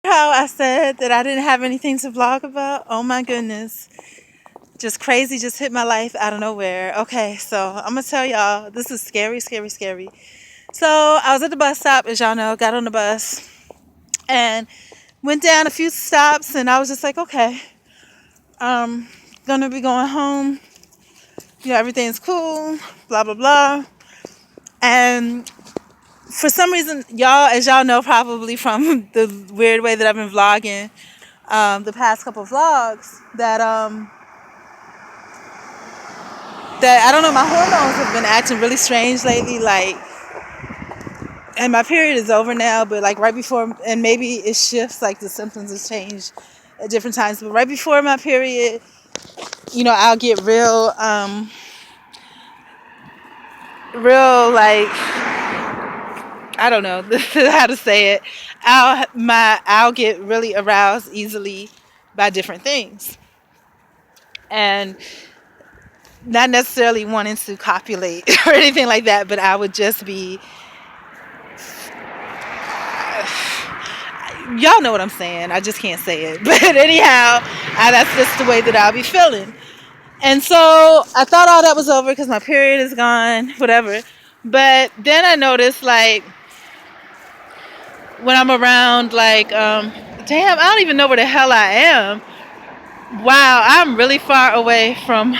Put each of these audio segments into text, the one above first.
How I said that I didn't have anything to vlog about? Oh my goodness. Just crazy, just hit my life out of nowhere. Okay, so I'm gonna tell y'all, this is scary, scary, scary. So I was at the bus stop, as y'all know, got on the bus and went down a few stops, and I was just like, okay, um, gonna be going home. Everything's cool, blah, blah, blah. And for some reason, y'all, as y'all know probably from the weird way that I've been vlogging, the past couple vlogs, that I don't know, my hormones have been acting really strange lately, like, and my period is over now, but like right before, and maybe it shifts, like the symptoms have changed at different times, but right before my period, I'll get real, like, I don't know how to say it. I'll get really aroused easily by different things, and not necessarily wanting to copulate or anything like that, but I would just be, y'all know what I'm saying. I just can't say it. But anyhow, that's just the way that I'll be feeling. And so I thought all that was over because my period is gone, whatever. But then I noticed, like, when I'm around, like, damn, I don't even know where the hell I am. Wow, I'm really far away from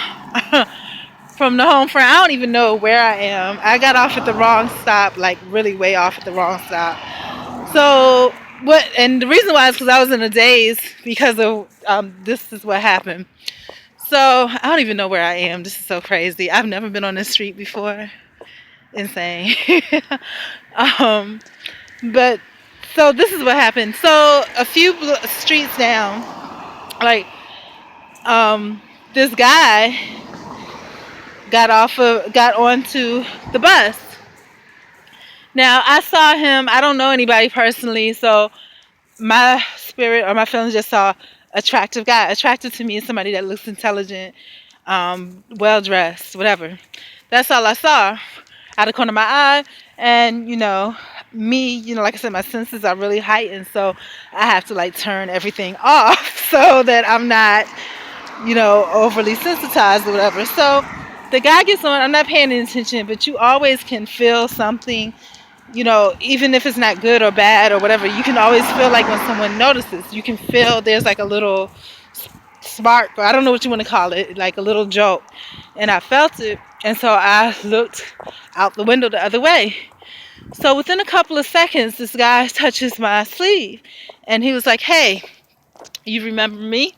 from the home front. I don't even know where I am. I got off at the wrong stop, like really way off at the wrong stop. So what? And the reason why is because I was in a daze because of this is what happened. So I don't even know where I am. This is so crazy. I've never been on this street before. Insane. um, but so this is what happened. So a few streets down, like this guy got onto the bus. Now I saw him. I don't know anybody personally, so my spirit or my feelings just saw attractive guy. Attractive to me is somebody that looks intelligent, well dressed, whatever. That's all I saw out of the corner of my eye. And me, like I said, my senses are really heightened, so I have to like turn everything off so that I'm not, overly sensitized or whatever. So the guy gets on. I'm not paying any attention, but you always can feel something, even if it's not good or bad or whatever, you can always feel like when someone notices, you can feel there's like a little spark, or I don't know what you want to call it, like a little jolt. And I felt it. And so I looked out the window the other way. So within a couple of seconds, this guy touches my sleeve and he was like, "Hey, you remember me?"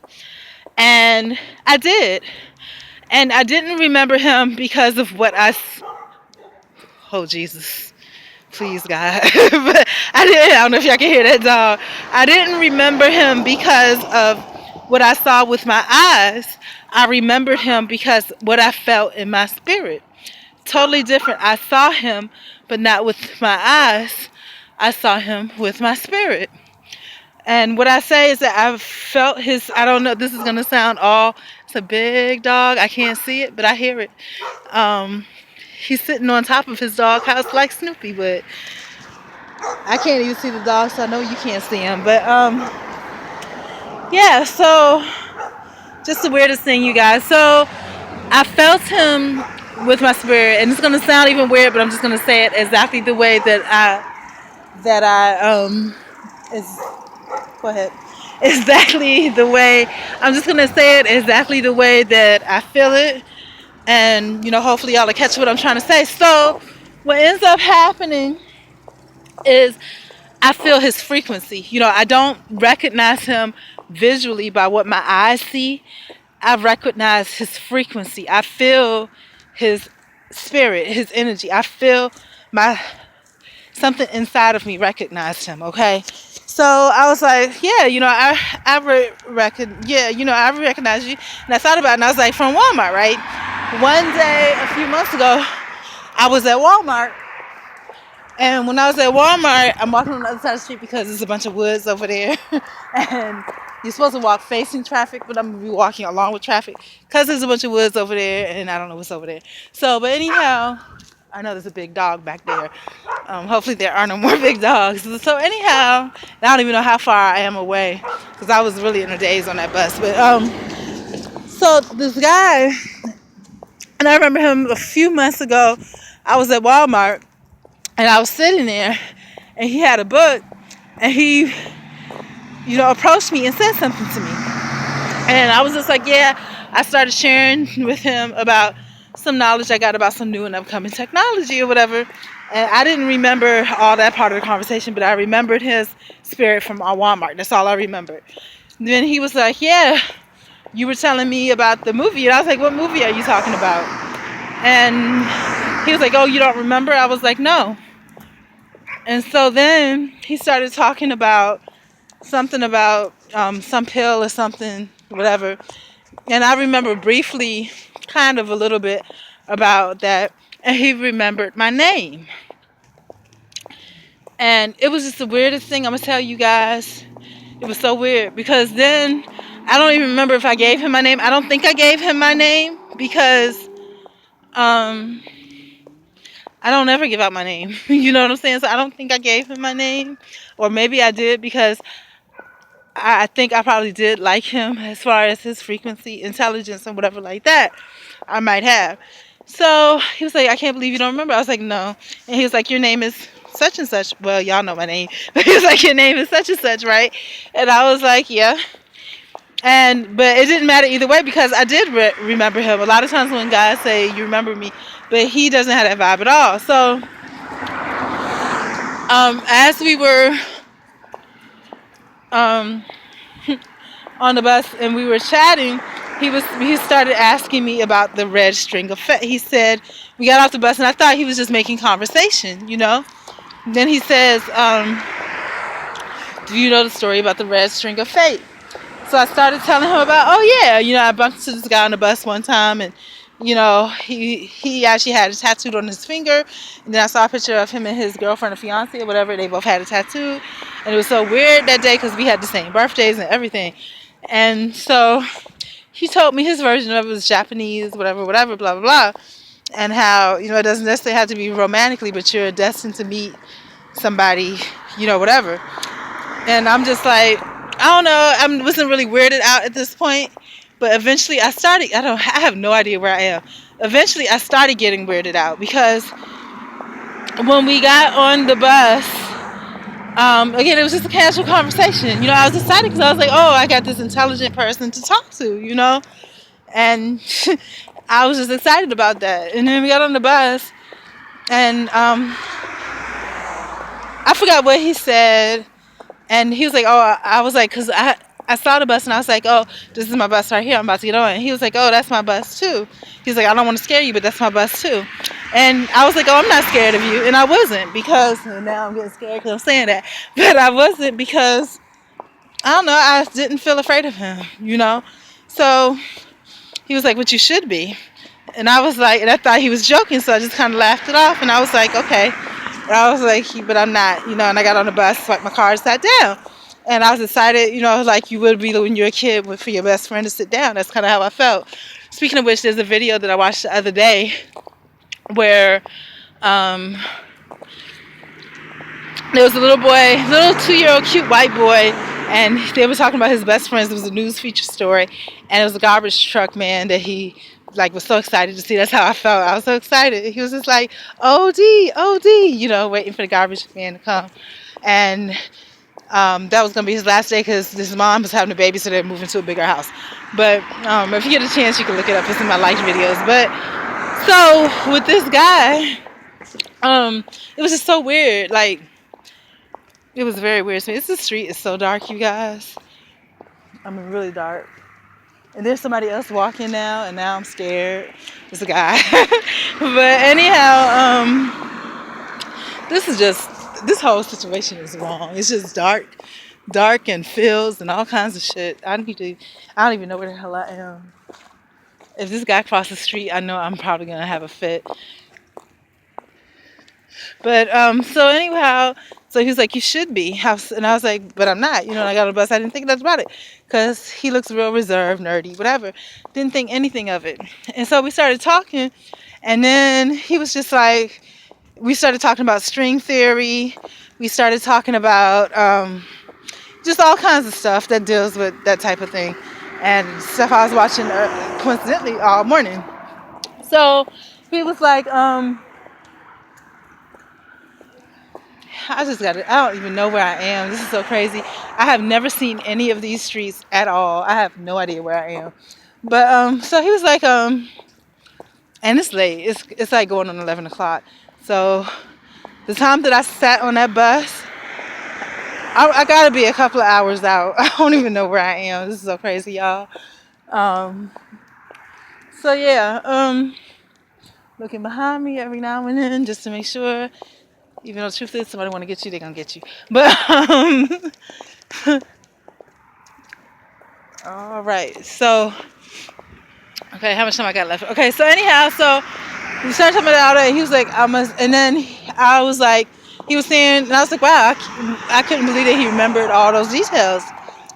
And I did. And I didn't remember him because of oh, Jesus. Please, God. But I don't know if y'all can hear that dog. I didn't remember him because of what I saw with my eyes. I remembered him because what I felt in my spirit. Totally different. I saw him, but not with my eyes. I saw him with my spirit. And what I say is that I felt I don't know, this is going to sound it's a big dog. I can't see it, but I hear it. Um, he's sitting on top of his doghouse like Snoopy would. I can't even see the dog, so I know you can't see him. But yeah, so just the weirdest thing, you guys. So I felt him with my spirit, and it's gonna sound even weird, but I'm just gonna say it exactly the way that I is go ahead. Exactly the way I'm just gonna say it exactly the way that I feel it, and hopefully y'all will catch what I'm trying to say. So what ends up happening is I feel his frequency. I don't recognize him visually by what my eyes see. I recognize his frequency. I feel his spirit, his energy. I feel my something inside of me recognized him. Okay, so I was like, yeah, I recognize you. And I thought about it, and I was like, from Walmart, right? One day a few months ago, I was at Walmart. And when I was at Walmart, I'm walking on the other side of the street because there's a bunch of woods over there. And you're supposed to walk facing traffic, but I'm going to be walking along with traffic because there's a bunch of woods over there, and I don't know what's over there. So, but anyhow, I know there's a big dog back there. Hopefully there are no more big dogs. So anyhow, I don't even know how far I am away because I was really in a daze on that bus. But so this guy, and I remember him a few months ago. I was at Walmart and I was sitting there, and he had a book, and he, approached me and said something to me, and I was just like, yeah. I started sharing with him about some knowledge I got about some new and upcoming technology or whatever. And I didn't remember all that part of the conversation, but I remembered his spirit from our Walmart. That's all I remembered. Then he was like, yeah, you were telling me about the movie. And I was like, what movie are you talking about? And he was like, oh, you don't remember? I was like, no. And so then he started talking about something about some pill or something, whatever. And I remember briefly, kind of a little bit about that. And he remembered my name. And it was just the weirdest thing. I'm going to tell you guys. It was so weird. Because then, I don't even remember if I gave him my name. I don't think I gave him my name. Because I don't ever give out my name. You know what I'm saying? So I don't think I gave him my name. Or maybe I did because I think I probably did like him as far as his frequency, intelligence, and whatever like that. I might have. So he was like, I can't believe you don't remember. I was like, no. And he was like, your name is such and such. Well, y'all know my name. But he was like, your name is such and such, right? And I was like, yeah. But it didn't matter either way because I did remember him. A lot of times when guys say, you remember me, but he doesn't have that vibe at all. So as we were on the bus and we were chatting, he started asking me about the red string effect. He said, we got off the bus and I thought he was just making conversation, Then he says, do you know the story about the red string of fate? So I started telling him about, oh yeah, I bumped into this guy on the bus one time, and he actually had a tattoo on his finger. And then I saw a picture of him and his girlfriend or fiance or whatever. They both had a tattoo, and it was so weird that day because we had the same birthdays and everything. And so he told me his version of it was Japanese, whatever, blah blah blah, and how it doesn't necessarily have to be romantically, but you're destined to meet somebody, whatever. And I'm just like, I don't know. I wasn't really weirded out at this point, but eventually I started. I have no idea where I am. Eventually I started getting weirded out because when we got on the bus, again, it was just a casual conversation. I was excited because I was like, oh, I got this intelligent person to talk to, and I was just excited about that. And then we got on the bus, and I forgot what he said. And he was like, oh, I was like, because I saw the bus and I was like, oh, this is my bus right here. I'm about to get on. And he was like, oh, that's my bus too. He's like, I don't want to scare you, but that's my bus too. And I was like, oh, I'm not scared of you. And I wasn't because, and now I'm getting scared because I'm saying that. But I wasn't because, I don't know, I didn't feel afraid of him, So he was like, but you should be. And I was like, and I thought he was joking, so I just kind of laughed it off. And I was like, okay. And I was like, but I'm not, and I got on the bus, swiped my car, and sat down. And I was excited, like you would be when you're a kid for your best friend to sit down. That's kind of how I felt. Speaking of which, there's a video that I watched the other day where there was a little 2-year-old cute white boy, and they were talking about his best friends. It was a news feature story, and it was a garbage truck man that he was so excited to see. That's how I felt. I was so excited. He was just like, OD, waiting for the garbage man to come. And that was going to be his last day because his mom was having a baby, so they're moving to a bigger house. But if you get a chance, you can look it up. It's in my liked videos. But so with this guy, it was just so weird. It was very weird. So the street is so dark, you guys. I mean, really dark. And there's somebody else walking now, and now I'm scared. There's a guy. But anyhow, this whole situation is wrong. It's just dark and fields and all kinds of shit. I don't even know where the hell I am. If this guy crosses the street, I know I'm probably gonna have a fit. But so anyhow, so he was like, you should be. And I was like, but I'm not. And I got on the bus. I didn't think nothing about it because he looks real reserved, nerdy, whatever. Didn't think anything of it. And so we started talking, And then he was just like, we started talking about string theory. We started talking about just all kinds of stuff that deals with that type of thing, and stuff I was watching coincidentally all morning. So he was like, I just got it. I don't even know where I am. This is so crazy. I have never seen any of these streets at all. I have no idea where I am. But so he was like, and it's late. It's like going on 11 o'clock. So the time that I sat on that bus, I gotta be a couple of hours out. I don't even know where I am. This is so crazy, y'all. Um, so yeah, looking behind me every now and then just to make sure. Even though the truth is, somebody want to get you, they're gonna get you. But all right. So okay, how much time I got left? Okay, so anyhow, so we started talking about all that. He was like, I must, and then I was like, he was saying, and I was like, wow, I couldn't believe that he remembered all those details.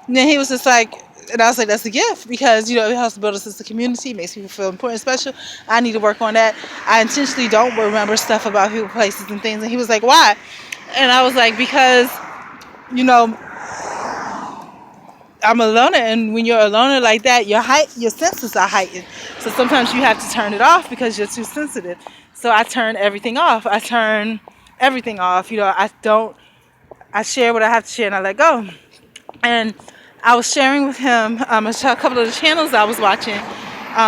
And then he was just like, and I was like, that's a gift because, it helps to build a sense of community, makes people feel important and special. I need to work on that. I intentionally don't remember stuff about people, places, and things. And he was like, why? And I was like, because, you know, I'm a loner, and when you're a loner like that, your senses are heightened. So sometimes you have to turn it off because you're too sensitive. So I turn everything off. I turn everything off. I share what I have to share and I let go. And I was sharing with him a couple of the channels I was watching,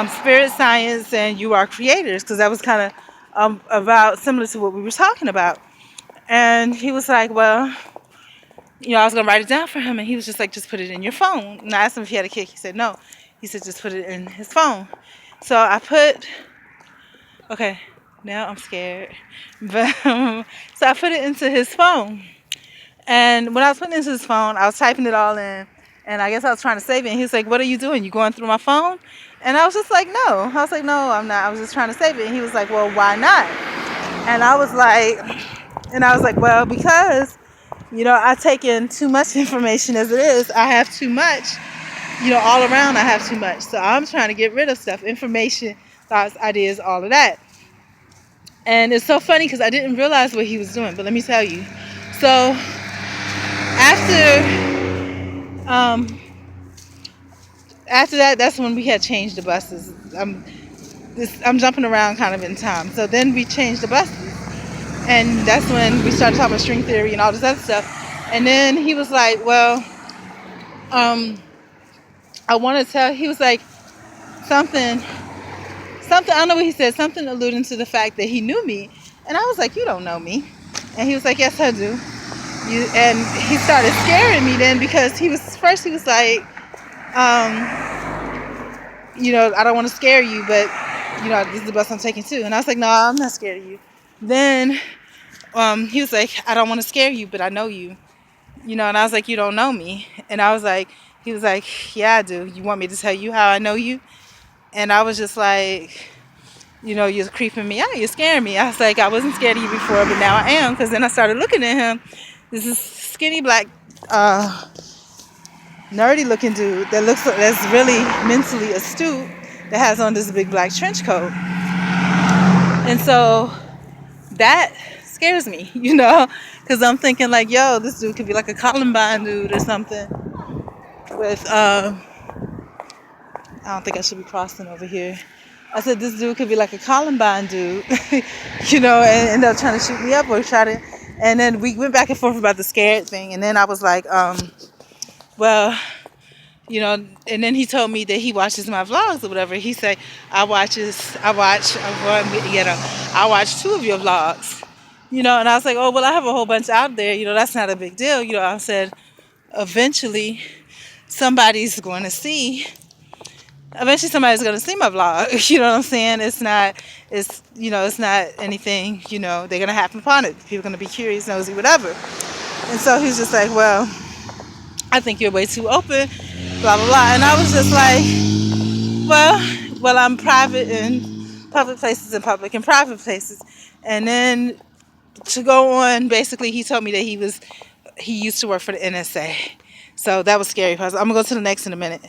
Spirit Science and You Are Creators, because that was kind of about similar to what we were talking about. And he was like, well, I was going to write it down for him. And he was just like, just put it in your phone. And I asked him if he had a kick. He said no. He said, just put it in his phone. So okay, now I'm scared. But so I put it into his phone. And when I was putting it into his phone, I was typing it all in. And I guess I was trying to save it. And he was like, what are you doing? You going through my phone? And I was just like, no. I was like, no, I'm not. I was just trying to save it. And he was like, well, why not? And I was like, well, because, I take in too much information as it is. I have too much. All around I have too much. So I'm trying to get rid of stuff, information, thoughts, ideas, all of that. And it's so funny because I didn't realize what he was doing. But let me tell you. So after that, that's when we had changed the buses. I'm jumping around kind of in time. So then we changed the buses. And that's when we started talking about string theory and all this other stuff. And then he was like, well, I want to tell, he was like, something, I don't know what he said, something alluding to the fact that he knew me. And I was like, you don't know me. And he was like, yes, I do. And he started scaring me then because he was like, I don't want to scare you, but, this is the bus I'm taking too. And I was like, no, I'm not scared of you. Then he was like, I don't want to scare you, but I know you. And I was like, you don't know me. And he was like, yeah, I do. You want me to tell you how I know you? And I was just like, you're creeping me out. You're scaring me. I was like, I wasn't scared of you before, but now I am. Because then I started looking at him. This is skinny black, nerdy looking dude that's really mentally astute that has on this big black trench coat. And so that scares me, because I'm thinking like, yo, this dude could be like a Columbine dude or something with, I don't think I should be crossing over here. I said, this dude could be like a Columbine dude, and end up trying to shoot me up or and then we went back and forth about the scared thing. And then I was like, well, and then he told me that he watches my vlogs or whatever. He said, I watch 2 of your vlogs, and I was like, oh, well, I have a whole bunch out there. That's not a big deal. I said, eventually somebody's going to see my vlog. You know what I'm saying? It's not anything, they're going to happen upon it. People are going to be curious, nosy, whatever. And so he's just like, well, I think you're way too open, blah, blah, blah. And I was just like, well, I'm private in public places and public in private places. And then to go on, basically, he told me that he used to work for the NSA. So that was scary. I'm going to go to the next in a minute.